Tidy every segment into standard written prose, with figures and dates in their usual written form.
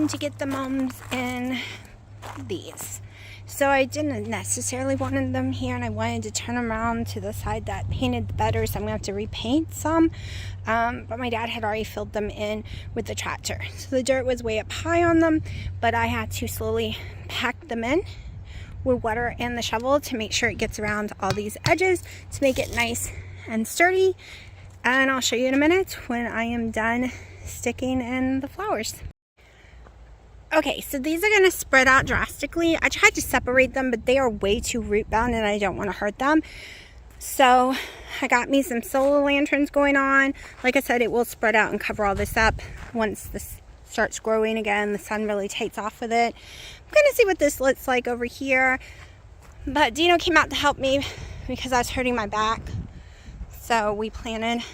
to get the mums in these. So I didn't necessarily want them here, and I wanted to turn them around to the side that painted better, so I'm going to have to repaint some. But my dad had already filled them in with the tractor. So the dirt was way up high on them, but I had to slowly pack them in with water and the shovel to make sure it gets around all these edges to make it nice and sturdy. And I'll show you in a minute when I am done sticking in the flowers. Okay, so these are going to spread out drastically. I tried to separate them, but they are way too root bound and I don't want to hurt them. So I got me some solar lanterns going on. Like I said, it will spread out and cover all this up once this starts growing again. The sun really takes off with it. I'm going to see what this looks like over here. But Dino came out to help me because I was hurting my back. So we planted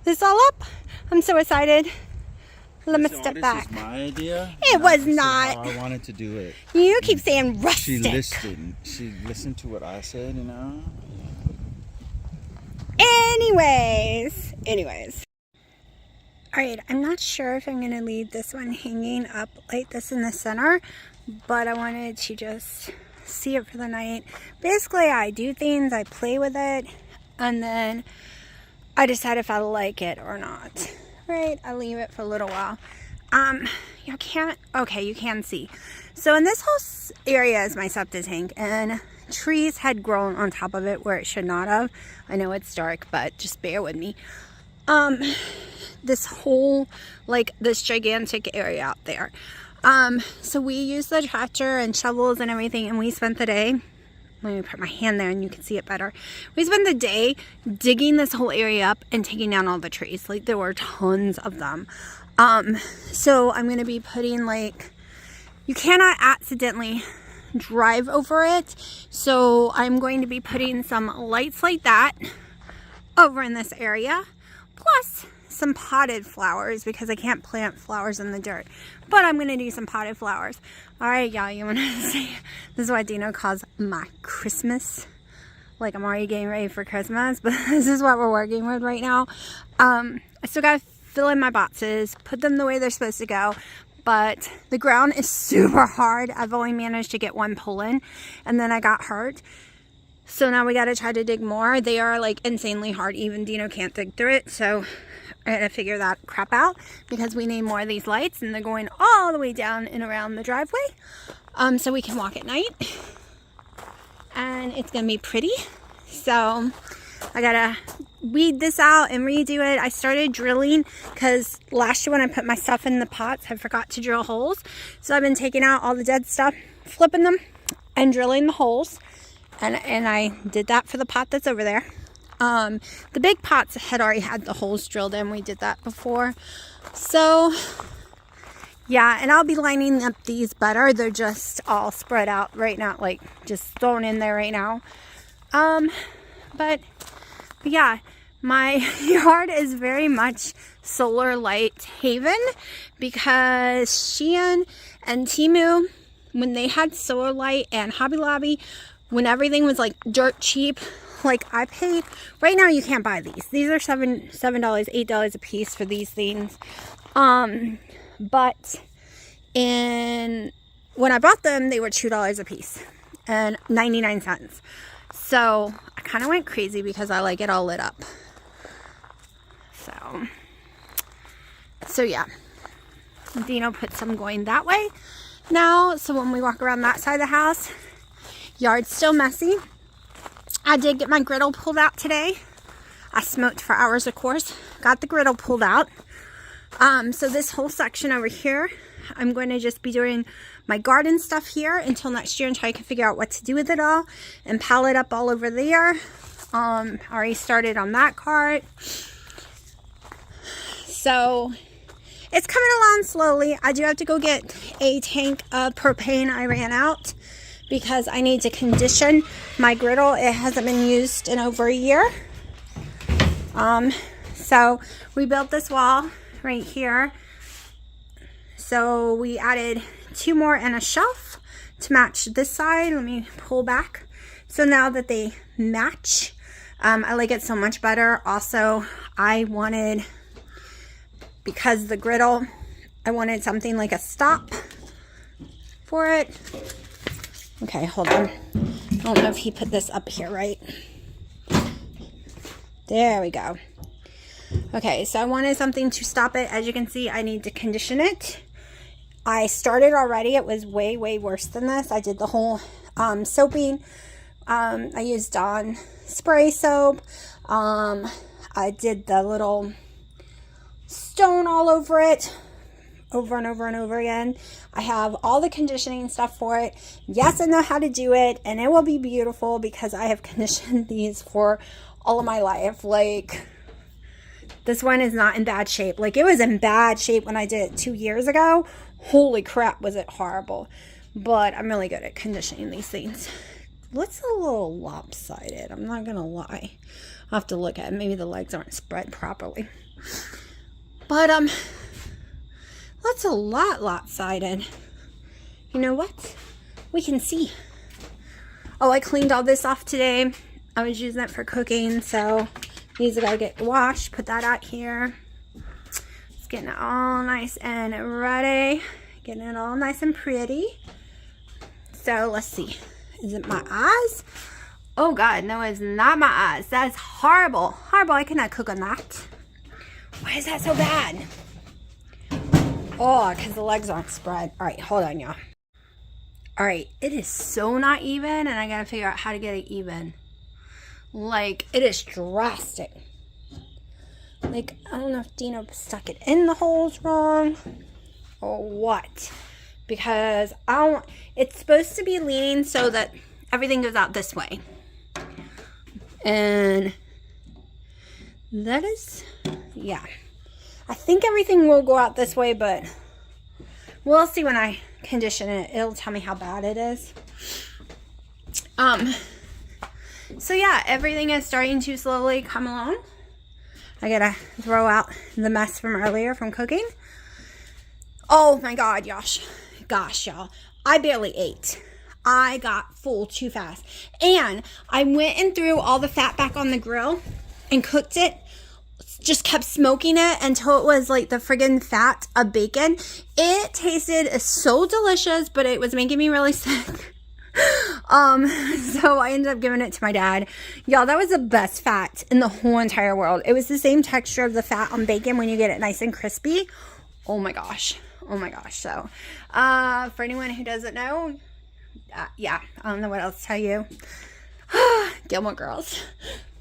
this all up. I'm so excited. Let me step back. This is my idea. It was not. How I wanted to do it. You keep saying rustic. She listened to what I said, you know. Anyways. All right, I'm not sure if I'm gonna leave this one hanging up like this in the center, but I wanted to just see it for the night. Basically, I do things, I play with it, and then I decide if I like it or not. Right, I leave it for a little while. You can see. So in this whole area is my septic tank, and trees had grown on top of it where it should not have. I know it's dark, but just bear with me. This whole, like, this gigantic area out there. So we used the tractor and shovels and everything, and we spent the day, let me put my hand there and you can see it better. We spent the day digging this whole area up and taking down all the trees. Like, there were tons of them. So I'm going to be putting, like, you cannot accidentally drive over it. So I'm going to be putting some lights like that over in this area. Plus some potted flowers because I can't plant flowers in the dirt. But I'm going to do some potted flowers. Alright, y'all, you want to see? This is what Dino calls my Christmas. Like, I'm already getting ready for Christmas, but this is what we're working with right now. I still got to fill in my boxes, put them the way they're supposed to go. But the ground is super hard. I've only managed to get one pull in, and then I got hurt. So now we got to try to dig more. They are, like, insanely hard. Even Dino can't dig through it. So I had to figure that crap out because we need more of these lights, and they're going all the way down and around the driveway, so we can walk at night, and it's gonna be pretty. So I gotta weed this out and redo it. I started drilling because last year when I put my stuff in the pots, I forgot to drill holes. So I've been taking out all the dead stuff, flipping them, and drilling the holes. And I did that for the pot that's over there. The big pots had already had the holes drilled in. We did that before. So, yeah, and I'll be lining up these better. They're just all spread out right now, like just thrown in there right now. But yeah, my yard is very much solar light haven because Shein and Temu, when they had solar light, and Hobby Lobby, when everything was like dirt cheap, like I paid, right now you can't buy these. These are $7, $8 a piece for these things. But when I bought them, they were $2 a piece and 99 cents. So I kind of went crazy because I like it all lit up. So yeah, Dino put some going that way now. So when we walk around that side of the house, yard's still messy. I did get my griddle pulled out today. I smoked for hours, of course. Got the griddle pulled out. So this whole section over here, I'm going to just be doing my garden stuff here until next year until I can figure out what to do with it all and pile it up all over there. Already started on that cart. So it's coming along slowly. I do have to go get a tank of propane. I ran out because I need to condition my griddle. It hasn't been used in over a year. So we built this wall right here. So we added 2 more and a shelf to match this side. Let me pull back. So now that they match, I like it so much better. Also, I wanted, because the griddle, I wanted something like a stop for it. Okay, hold on. I don't know if he put this up here right. There we go. Okay, so I wanted something to stop it. As you can see, I need to condition it. I started already. It was way, way worse than this. I did the whole soaping. I used Dawn spray soap. I did the little stone all over it, over and over and over again. I have all the conditioning stuff for it. Yes, I know how to do it, and it will be beautiful because I have conditioned these for all of my life. Like, this one is not in bad shape. Like, it was in bad shape when I did it 2 years ago. Holy crap, was it horrible. But I'm really good at conditioning these things. Looks a little lopsided, I'm not gonna lie. I'll have to look at it. Maybe the legs aren't spread properly. But looks a lot lopsided. You know what? We can see. Oh, I cleaned all this off today. I was using it for cooking, so these are gotta get washed. Put that out here. It's getting it all nice and ready. Getting it all nice and pretty. So let's see. Is it my eyes? Oh God, no, it's not my eyes. That's horrible. Horrible. I cannot cook on that. Why is that so bad? Oh, because the legs aren't spread. All right, hold on, y'all. All right, it is so not even, and I gotta figure out how to get it even. Like, it is drastic. Like, I don't know if Dino stuck it in the holes wrong or what. Because it's supposed to be leaning so that everything goes out this way. And that is, yeah. I think everything will go out this way, but we'll see when I condition it. It'll tell me how bad it is. So yeah, everything is starting to slowly come along. I gotta throw out the mess from earlier from cooking. Oh my God, gosh, y'all. I barely ate. I got full too fast. And I went and threw all the fat back on the grill and cooked it. Just kept smoking it until it was like the friggin' fat of bacon. It tasted so delicious, but it was making me really sick. So I ended up giving it to my dad. Y'all, that was the best fat in the whole entire world. It was the same texture of the fat on bacon when you get it nice and crispy. Oh my gosh. So, for anyone who doesn't know, yeah, I don't know what else to tell you. Gilmore Girls.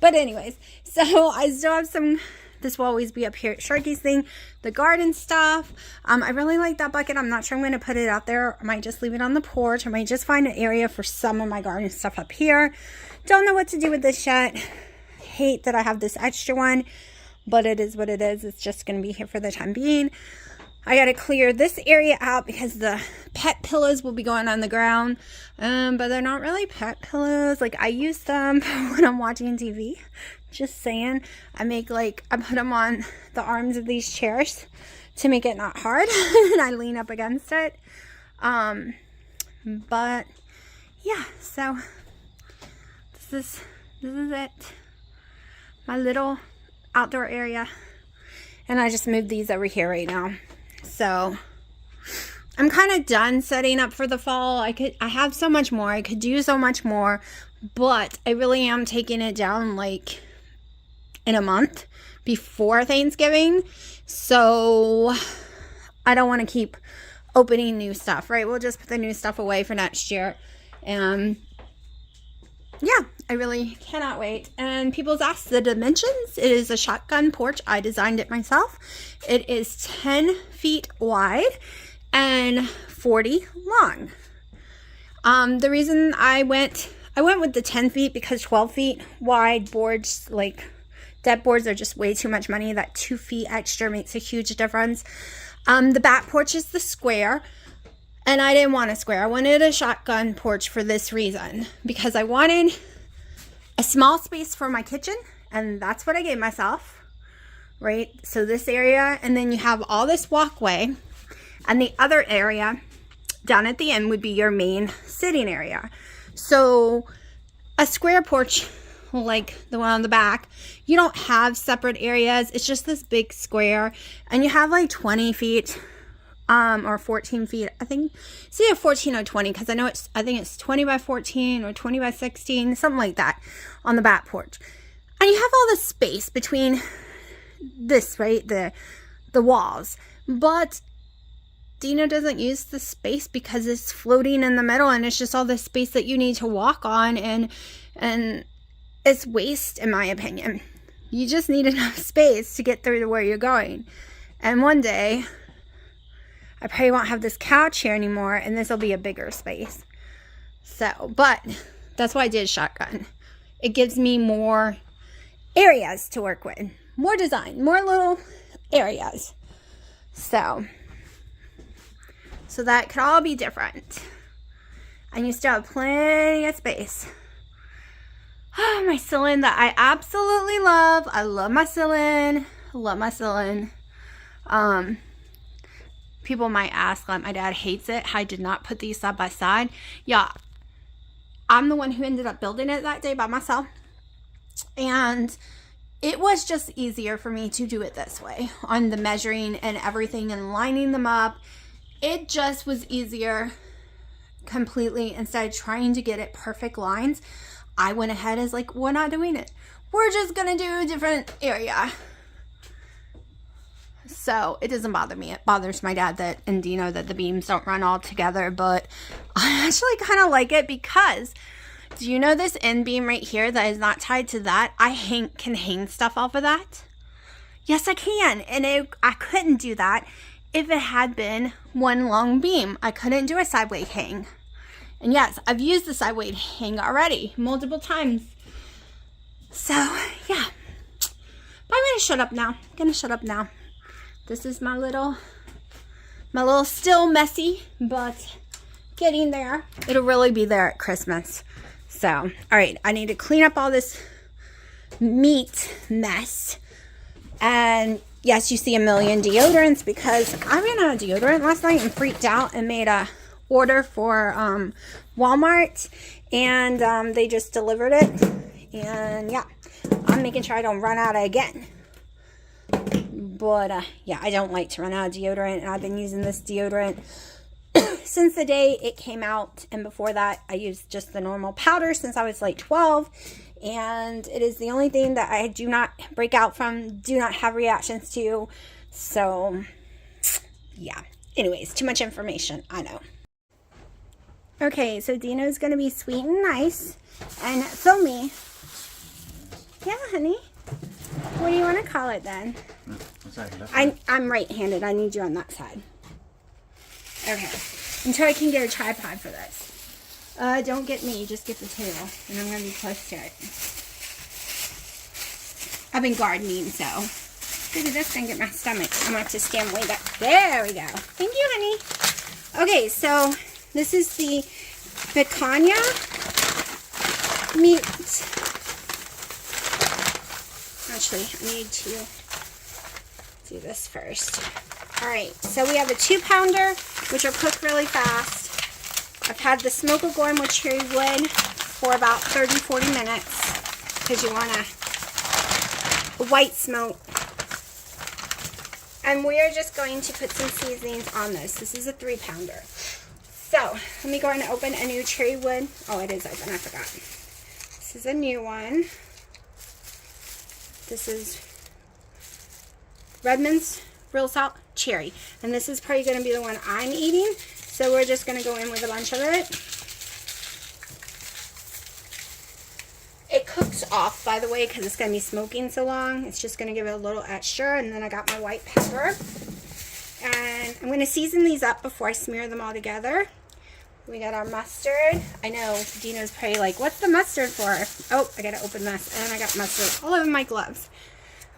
But anyways, so I still have some, this will always be up here at Sharky's thing, the garden stuff. I really like that bucket. I'm not sure I'm going to put it out there. I might just leave it on the porch. I might just find an area for some of my garden stuff up here. Don't know what to do with this yet. Hate that I have this extra one, but it is what it is. It's just going to be here for the time being. I got to clear this area out because the pet pillows will be going on the ground. But they're not really pet pillows. Like, I use them when I'm watching TV. Just saying. I put them on the arms of these chairs to make it not hard. And I lean up against it. But yeah, so this is it. My little outdoor area. And I just moved these over here right now. So I'm kind of done setting up for the fall. I have so much more. I could do so much more, but I really am taking it down like in a month before Thanksgiving. So I don't want to keep opening new stuff, right? We'll just put the new stuff away for next year. And yeah, I really cannot wait. And people's asked the dimensions. It is a shotgun porch. I designed it myself. It is 10 feet wide and 40 long. The reason I went with the 10 feet because 12 feet wide boards, like dead boards, are just way too much money. That 2 feet extra makes a huge difference. The back porch is the square. And I didn't want a square. I wanted a shotgun porch for this reason. Because I wanted a small space for my kitchen. And that's what I gave myself. Right? So this area. And then you have all this walkway. And the other area down at the end would be your main sitting area. So a square porch like the one on the back, you don't have separate areas. It's just this big square. And you have like 20 feet or 14 feet. I think it's either 14 or 20, because I think it's 20 by 14 or 20 by 16, something like that, on the back porch. And you have all this space between this, right, the walls. But Dino doesn't use the space because it's floating in the middle, and it's just all the space that you need to walk on, and it's waste, in my opinion. You just need enough space to get through to where you're going. And one day, I probably won't have this couch here anymore, and this will be a bigger space. So, but that's why I did shotgun. It gives me more areas to work with. More design, more little areas. So that could all be different. And you still have plenty of space. Oh, my ceiling that I absolutely love. I love my ceiling. I love my ceiling. People might ask, like, my dad hates it. I did not put these side by side. Yeah, I'm the one who ended up building it that day by myself. And it was just easier for me to do it this way, on the measuring and everything and lining them up. It just was easier completely. Instead of trying to get it perfect lines, I went ahead as like, we're not doing it. We're just going to do a different area. So it doesn't bother me. It bothers my dad and Dino that the beams don't run all together. But I actually kind of like it, because do you know this end beam right here that is not tied to that? I can hang stuff off of that. Yes, I can. And I couldn't do that if it had been one long beam. I couldn't do a sideways hang. And yes, I've used the sideways hang already multiple times. So yeah, but I'm gonna shut up now. This is my little still messy, but getting there. It'll really be there at Christmas. So, all right, I need to clean up all this meat mess. And yes, you see a million deodorants, because I ran out of deodorant last night and freaked out and made a order for Walmart, and they just delivered it. And yeah, I'm making sure I don't run out again. But yeah, I don't like to run out of deodorant, and I've been using this deodorant since the day it came out. And before that, I used just the normal powder since I was like 12. And it is the only thing that I do not break out from, do not have reactions to. So yeah, anyways, too much information, I know. Okay, so Dino's going to be sweet and nice and film me. Yeah, honey. What do you want to call it then? I'm right-handed. I need you on that side. Okay. Until I can get a tripod for this. Don't get me. Just get the table. And I'm going to be close to it. I've been gardening, so. Look at this thing. Get my stomach. I'm going to have to stand way back. There we go. Thank you, honey. Okay, so this is the picanha meat. Actually, I need to do this first. Alright, so we have a 2-pounder, which will cook really fast. I've had the smoker going with cherry wood for about 30-40 minutes, because you want a white smoke. And we are just going to put some seasonings on this. This is a 3-pounder. So, let me go ahead and open a new cherry wood. Oh, it is open, I forgot. This is a new one. This is Redmond's Real Salt Cherry. And this is probably going to be the one I'm eating. So we're just going to go in with a bunch of it. It cooks off, by the way, because it's going to be smoking so long. It's just going to give it a little extra. And then I got my white pepper. And I'm going to season these up before I smear them all together. We got our mustard. I know Dino's probably like, what's the mustard for? Oh, I got to open this. And I got mustard all over my gloves.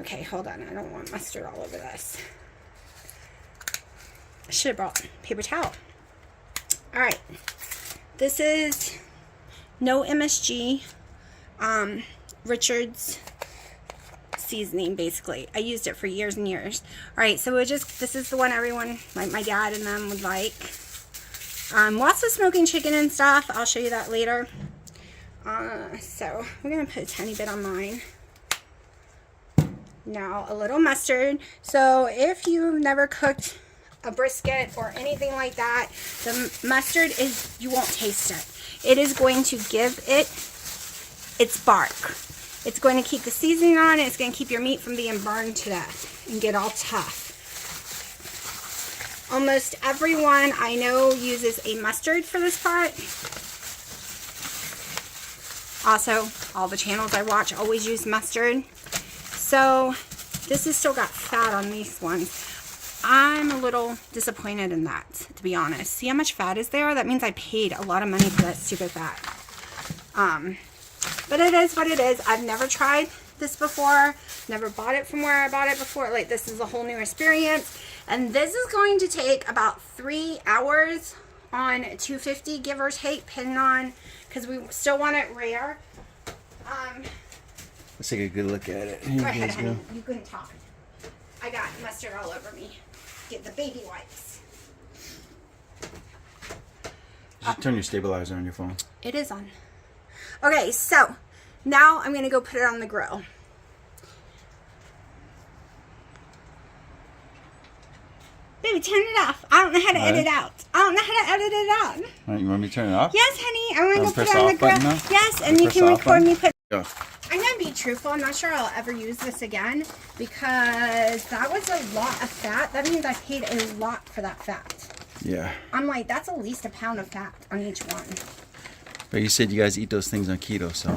Okay, hold on. I don't want mustard all over this. I should have brought paper towel. All right. This is no MSG. Richard's seasoning, basically. I used it for years and years. All right, so this is the one everyone, like my dad and them, would like. Lots of smoking chicken and stuff. I'll show you that later. So we're going to put a tiny bit on mine. Now, a little mustard. So if you've never cooked a brisket or anything like that, the mustard is, you won't taste it. It is going to give it its bark. It's going to keep the seasoning on. It's going to keep your meat from being burned to death and get all tough. Almost everyone I know uses a mustard for this part. Also, all the channels I watch always use mustard. So this has still got fat on these ones. I'm a little disappointed in that, to be honest. See how much fat is there? That means I paid a lot of money for that stupid fat. But it is what it is. I've never tried this before. Never bought it from where I bought it before. Like, this is a whole new experience. And this is going to take about 3 hours on 250, give or take, depending on, because we still want it rare. Let's take a good look at it. Here Go ahead, honey. go. You couldn't talk. I got mustard all over me. Get the baby wipes. Just turn your stabilizer on your phone. It is on. Okay, so now I'm going to go put it on the grill. Baby, turn it off. I don't know how to edit out. I don't know how to edit it out. All right, you want me to turn it off? Yes, honey. I want to go put press it on the the grill. off button now? Yes, and you Press can the off record me button? put. Go. I'm going to be truthful. I'm not sure I'll ever use this again because that was a lot of fat. That means I paid a lot for that fat. Yeah. I'm like, that's at least a pound of fat on each one. But you said you guys eat those things on keto, so.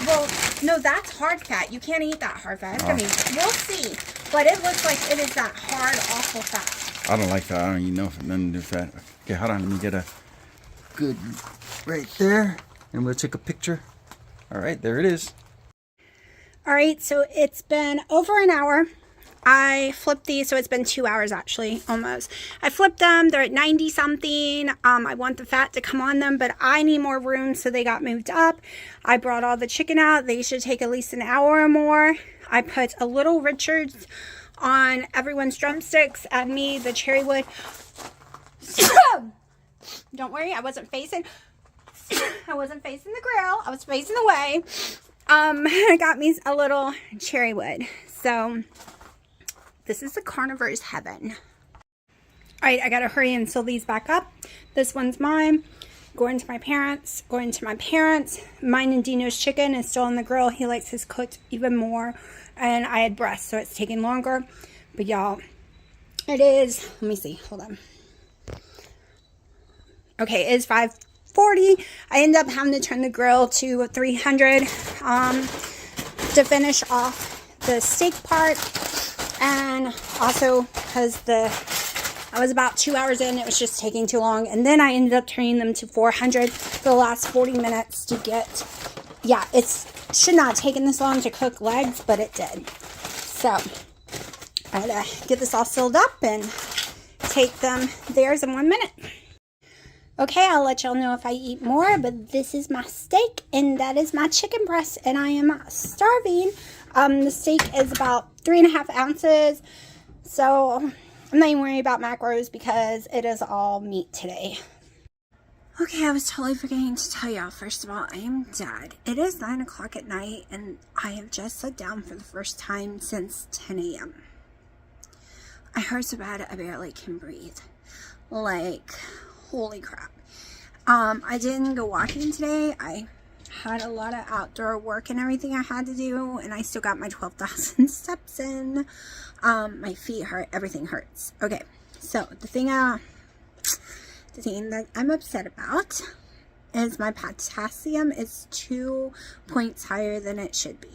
Well, no, that's hard fat. You can't eat that hard fat. It's gonna be, we'll see. But it looks like it is that hard, awful fat. I don't like that. I don't eat nothing to fat. Okay, hold on. Let me get a good right there. And we'll take a picture. All right, there it is. All right, so it's been over an hour. I flipped these, so it's been 2 hours actually, almost. I flipped them. They're at 90 something. I want the fat to come on them, but I need more room, so they got moved up. I brought all the chicken out. They should take at least an hour or more. I put a little Richards on everyone's drumsticks and me the cherry wood. Don't worry, I wasn't facing the grill. I was facing the way. I got me a little cherry wood. So this is the carnivore's heaven. All right, I gotta hurry and sew these back up. This one's mine. Going to my parents. Going to my parents. Mine and Dino's chicken is still on the grill. He likes his cooked even more. And I had breast, so it's taking longer. But y'all, it is, let me see, hold on. Okay, it is 5:40. I end up having to turn the grill to 300 to finish off the steak part. And also because I was about 2 hours in, it was just taking too long. And then I ended up turning them to 400 for the last 40 minutes to get, yeah, it should not have taken this long to cook legs, but it did. So I gotta get this all sealed up and take them theirs in 1 minute. Okay, I'll let y'all know if I eat more, but this is my steak and that is my chicken breast and I am starving. The steak is about 3.5 ounces, so I'm not even worried about macros because it is all meat today. Okay, I was totally forgetting to tell y'all, first of all, I am dead. It is 9 o'clock at night and I have just sat down for the first time since 10 a.m. I hurt so bad I barely can breathe. Like, holy crap. I didn't go walking today. I had a lot of outdoor work and everything I had to do, and I still got my 12,000 steps in. My feet hurt. Everything hurts. Okay, so the thing that I'm upset about is my potassium is 2 points higher than it should be.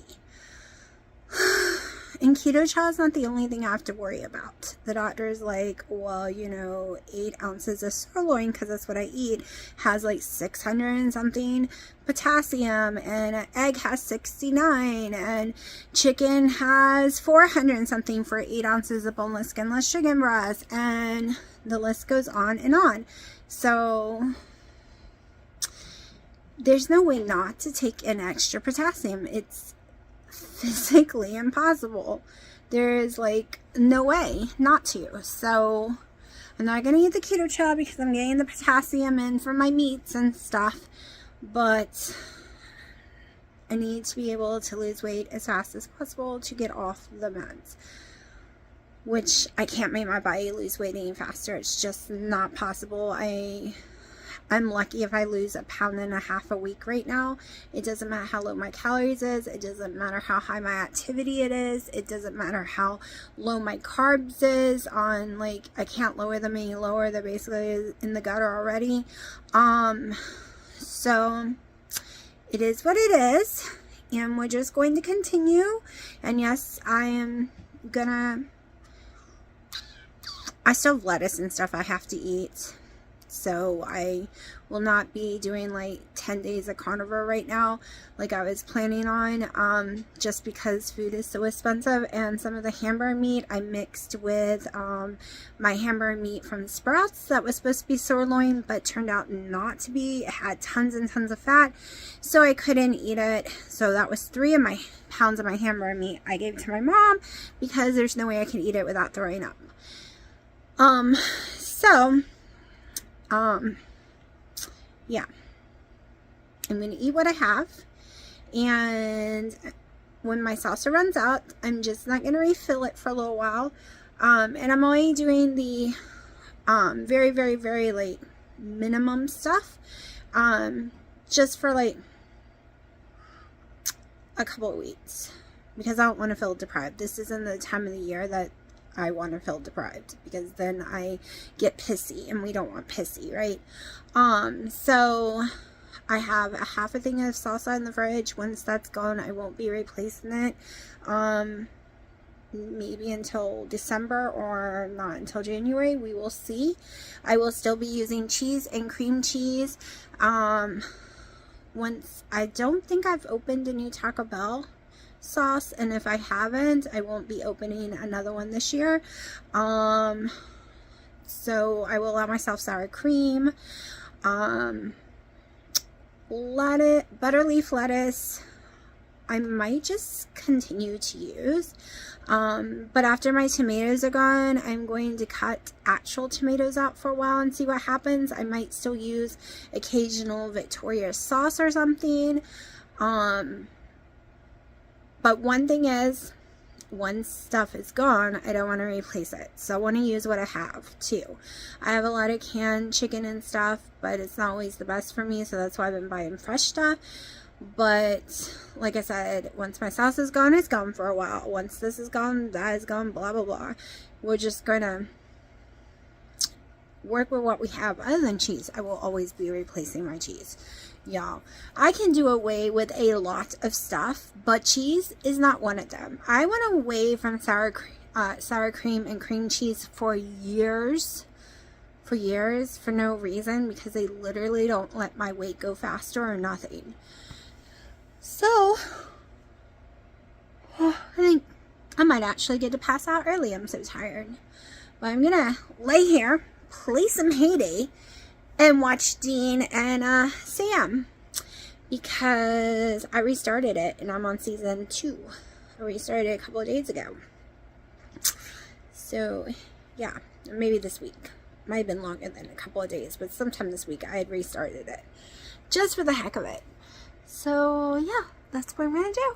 And keto chow is not the only thing I have to worry about. The doctor is like, well, you know, 8 ounces of sirloin, because that's what I eat, has like 600 and something potassium, and an egg has 69, and chicken has 400 and something for 8 ounces of boneless, skinless chicken breast, and the list goes on and on. So there's no way not to take an extra potassium. It's physically impossible. There is like no way not to. So I'm not gonna eat the keto chow because I'm getting the potassium in from my meats and stuff, but I need to be able to lose weight as fast as possible to get off the meds. which I can't make my body lose weight any faster. It's just not possible. I'm lucky if I lose 1.5 pounds a week right now. It doesn't matter how low my calories is. It doesn't matter how high my activity it is. It doesn't matter how low my carbs is on, like, I can't lower them any lower. They're basically in the gutter already. So it is what it is, and we're just going to continue. And yes, I still have lettuce and stuff I have to eat. So I will not be doing like 10 days of carnivore right now like I was planning on, just because food is so expensive. And some of the hamburger meat I mixed with my hamburger meat from Sprouts that was supposed to be sirloin, but turned out not to be. It had tons and tons of fat, so I couldn't eat it. So that was 3 pounds of my hamburger meat I gave to my mom, because there's no way I can eat it without throwing up. Yeah, I'm gonna eat what I have, and when my salsa runs out, I'm just not gonna refill it for a little while. And I'm only doing the very, very, very like minimum stuff, just for like a couple of weeks, because I don't want to feel deprived. This isn't the time of the year that I want to feel deprived, because then I get pissy, and we don't want pissy, right? So I have a half a thing of salsa in the fridge. Once that's gone, I won't be replacing it, maybe until December, or not until January. We will see. I will still be using cheese and cream cheese. Once, I don't think I've opened a new Taco Bell sauce, and if I haven't, I won't be opening another one this year. So I will allow myself sour cream, butter leaf lettuce I might just continue to use, but after my tomatoes are gone, I'm going to cut actual tomatoes out for a while and see what happens. I might still use occasional Victoria sauce or something. But one thing is, once stuff is gone, I don't want to replace it. So I want to use what I have too. I have a lot of canned chicken and stuff, but it's not always the best for me, so that's why I've been buying fresh stuff. But like I said, once my sauce is gone, it's gone for a while. Once this is gone, that is gone, blah, blah, blah. We're just going to work with what we have. Other than cheese, I will always be replacing my cheese. Y'all, I can do away with a lot of stuff, but cheese is not one of them. I went away from sour cream and cream cheese for years, for no reason, because they literally don't let my weight go faster or nothing. So, I think I might actually get to pass out early. I'm so tired. But I'm gonna lay here, play some Heyday, and watch Dean and Sam, because I restarted it and I'm on season 2. I restarted it a couple of days ago. So yeah, maybe this week. Might have been longer than a couple of days, but sometime this week I had restarted it just for the heck of it. So yeah, that's what I'm gonna do.